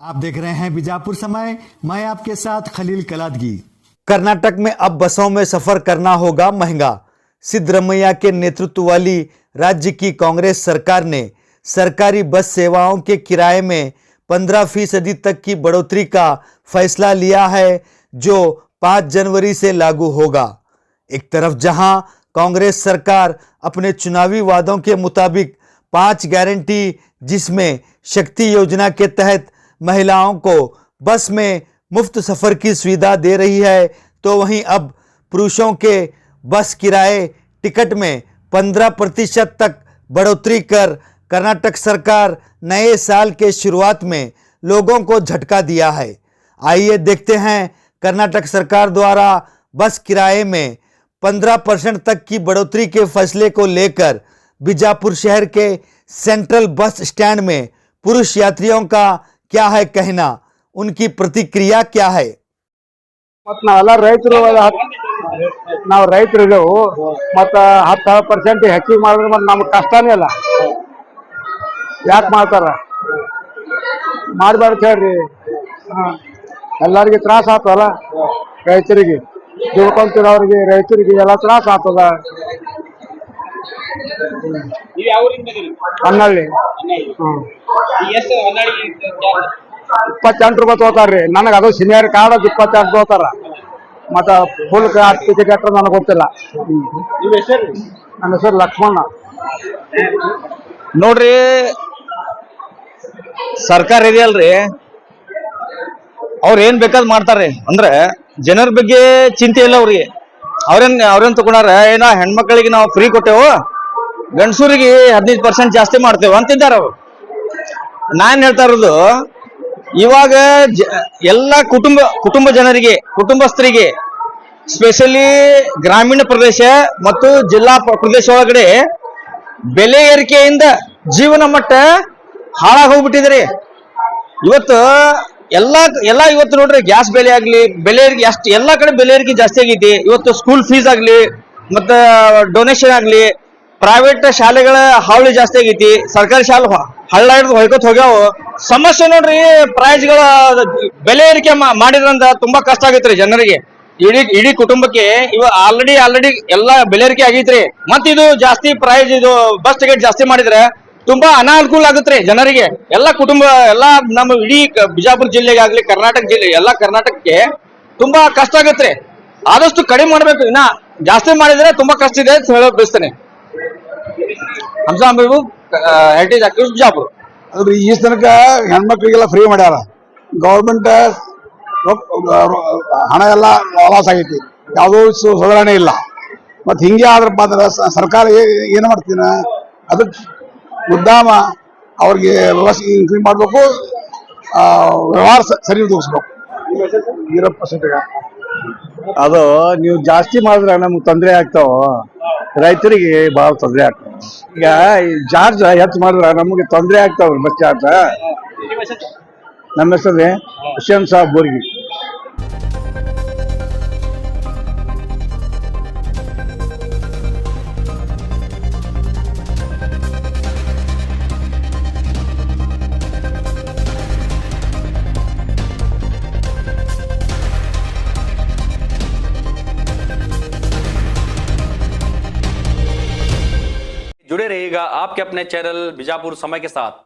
आप देख रहे हैं बीजापुर समय। मैं आपके साथ खलील कलादगी। कर्नाटक में अब बसों में सफर करना होगा महंगा। सिद्धरमैया के नेतृत्व वाली राज्य की कांग्रेस सरकार ने सरकारी बस सेवाओं के किराए में 15% तक की बढ़ोतरी का फैसला लिया है, जो 5 जनवरी से लागू होगा। एक तरफ जहां कांग्रेस सरकार अपने चुनावी वादों के मुताबिक 5 गारंटी, जिसमें शक्ति योजना के तहत महिलाओं को बस में मुफ्त सफर की सुविधा दे रही है, तो वहीं अब पुरुषों के बस किराए टिकट में 15% तक बढ़ोतरी कर कर्नाटक सरकार नए साल के शुरुआत में लोगों को झटका दिया है। आइए देखते हैं कर्नाटक सरकार द्वारा बस किराए में 15% तक की बढ़ोतरी के फैसले को लेकर बीजापुर शहर के सेंट्रल बस स्टैंड में पुरुष यात्रियों का क्या है कहना, उनकी प्रतिक्रिया क्या है। ನಾವೆಲ್ಲ ರೈತರು ನಾವು ರೈತರಿದ್ದೆವು ಮತ್ತು 10% ಹೆಚ್ಚಿಗೆ ಮಾಡಿದ್ರೆ ಮತ್ತೆ ನಮ್ಗೆ ಕಷ್ಟನೇ ಇಲ್ಲ. ಯಾಕೆ ಮಾಡ್ತಾರ? ಮಾಡಬಾರ್ದು ಹೇಳ್ರಿ. ಎಲ್ಲರಿಗೆ ತ್ರಾಸ ಆಗ್ತದಲ್ಲ, ರೈತರಿಗೆ ದುಡ್ಕೊಂತಿರೋರಿಗೆ ರೈತರಿಗೆ ಎಲ್ಲ ತ್ರಾಸ ಆಗ್ತದ. ಹೊನ್ನಳ್ಳಿ 28 ರೂಪಾಯಿ ತಗೋತಾರ್ರಿ. ನನಗೆ ಅದು ಸೀನಿಯರ್ ಕಾರ್ಡ್ 28 ತಗೋತಾರ. ಮತ್ತ ಫುಲ್ ಟಿಕೆಟ್ ಎಟ್ಟ ನನಗೆ ಗೊತ್ತಿಲ್ಲ. ನನ್ನ ಹೆಸರು ಲಕ್ಷ್ಮಣ. ನೋಡ್ರಿ, ಸರ್ಕಾರ ಇದೆಯಲ್ರಿ, ಅವ್ರ ಏನ್ ಬೇಕಾದ್ ಮಾಡ್ತಾರ್ರಿ. ಅಂದ್ರೆ ಜನರ ಬಗ್ಗೆ ಚಿಂತೆ ಇಲ್ಲ ಅವ್ರಿಗೆ. ಅವ್ರೇನ್ ತಗೊಂಡಾರ, ಏನ ಹೆಣ್ಮಕ್ಳಿಗೆ ನಾವು ಫ್ರೀ ಕೊಟ್ಟೆವು, ಗಂಡಸೂರಿಗೆ 15% ಜಾಸ್ತಿ ಮಾಡ್ತೇವೆ ಅಂತಿದ್ದಾರೆ ಅವ್ರು. ನಾನ್ ಹೇಳ್ತಾ ಇರೋದು, ಇವಾಗ ಎಲ್ಲ ಕುಟುಂಬ ಜನರಿಗೆ, ಕುಟುಂಬಸ್ಥರಿಗೆ, ಸ್ಪೆಷಲಿ ಗ್ರಾಮೀಣ ಪ್ರದೇಶ ಮತ್ತು ಜಿಲ್ಲಾ ಪ್ರದೇಶ ಒಳಗಡೆ ಬೆಲೆ ಏರಿಕೆಯಿಂದ ಜೀವನ ಮಟ್ಟ ಹಾಳಾಗಿ ಹೋಗ್ಬಿಟ್ಟಿದ್ರಿ. ಇವತ್ತು ಎಲ್ಲ ಇವತ್ತು ನೋಡ್ರಿ, ಗ್ಯಾಸ್ ಬೆಲೆ ಆಗ್ಲಿ, ಬೆಲೆ ಏರಿಕೆ ಅಷ್ಟು ಎಲ್ಲಾ ಕಡೆ ಬೆಲೆ ಏರಿಕೆ ಜಾಸ್ತಿ ಆಗೈತಿ. ಇವತ್ತು ಸ್ಕೂಲ್ ಫೀಸ್ ಆಗ್ಲಿ, ಮತ್ತ ಡೊನೇಷನ್ ಆಗ್ಲಿ, ಪ್ರೈವೇಟ್ ಶಾಲೆಗಳ ಹಾವಳಿ ಜಾಸ್ತಿ ಆಗೈತಿ. ಸರ್ಕಾರಿ ಶಾಲೆ ಹಳ್ಳ ಹಿಡಿದು ಹೊಯ್ಕೋತ್ ಹೋಗ್ಯಾವ. ಸಮಸ್ಯೆ ನೋಡ್ರಿ, ಪ್ರೈಸ್ಗಳ ಬೆಲೆ ಏರಿಕೆ ಮಾಡಿದ್ರಂದ ತುಂಬಾ ಕಷ್ಟ ಆಗೈತ್ರಿ ಜನರಿಗೆ, ಇಡೀ ಕುಟುಂಬಕ್ಕೆ. ಇವ ಆಲ್ರೆಡಿ ಎಲ್ಲಾ ಬೆಲೆ ಏರಿಕೆ ಆಗೈತ್ರಿ. ಮತ್ ಇದು ಜಾಸ್ತಿ ಪ್ರೈಸ್, ಇದು ಬಸ್ ಟಿಕೆಟ್ ಜಾಸ್ತಿ ಮಾಡಿದ್ರೆ ತುಂಬಾ ಅನಾನುಕೂಲ ಆಗುತ್ರಿ ಜನರಿಗೆ. ಎಲ್ಲಾ ಕುಟುಂಬ, ಎಲ್ಲಾ ನಮ್ಮ ಇಡೀ ಬಿಜಾಪುರ ಜಿಲ್ಲೆಗೆ ಆಗ್ಲಿ, ಕರ್ನಾಟಕ ಜಿಲ್ಲೆ, ಎಲ್ಲಾ ಕರ್ನಾಟಕಕ್ಕೆ ತುಂಬಾ ಕಷ್ಟ ಆಗತ್ರಿ. ಆದಷ್ಟು ಕಡಿಮೆ ಮಾಡ್ಬೇಕು. ಇನ್ನ ಜಾಸ್ತಿ ಮಾಡಿದ್ರೆ ತುಂಬಾ ಕಷ್ಟ ಇದೆ ಅಂತ ಹೇಳಕ್ ಬಯಸ್ತೇನೆ. Heritage activist Bijapur. ಅದ್ರಿ ಈ ತನಕ ಹೆಣ್ಮಕ್ಳಿಗೆಲ್ಲ ಫ್ರೀ ಮಾಡ್ಯಾರ. ಗೌರ್ಮೆಂಟ್ ಹಣ ಎಲ್ಲ ಲಾಸ್ ಆಗೈತಿ, ಯಾವುದೋ ಸುಧಾರಣೆ ಇಲ್ಲ. ಮತ್ ಹಿಂಗೆ ಆದ್ರಪ್ಪ ಅಂದ್ರೆ ಸರ್ಕಾರ ಏನ್ ಮಾಡ್ತೀನ, ಅದಕ್ಕೆ ಉದ್ದಾಮ ಅವ್ರಿಗೆ ವ್ಯವಸ್ಥೆ ಇನ್ಕ್ರೀಸ್ ಮಾಡ್ಬೇಕು, ವ್ಯವಹಾರ ಸರಿ ಒದಗಿಸ್ಬೇಕು. ಈರಪ್ಪ ಸೆಟ್ಗ ಅದು ನೀವು ಜಾಸ್ತಿ ಮಾಡಿದ್ರೆ ನಮ್ಗೆ ತೊಂದರೆ ಆಗ್ತಾವ, ರೈತರಿಗೆ ಬಹಳ ತೊಂದರೆ ಆಗ್ತಾವ. ಈಗ ಚಾರ್ಜ್ ಹೆಚ್ಚು ಮಾಡಿದ್ರೆ ನಮಗೆ ತೊಂದರೆ ಆಗ್ತಾವ್ರಿ ಬಸ್ ಚಾರ್ಜ್. ನಮ್ಮ ಹೆಸರು ಹುಸೇನ್ ಸಾಬ್ ಬೋರ್ಗಿ. जुड़े रहिएगा आपके अपने चैनल बीजापुर समय के साथ।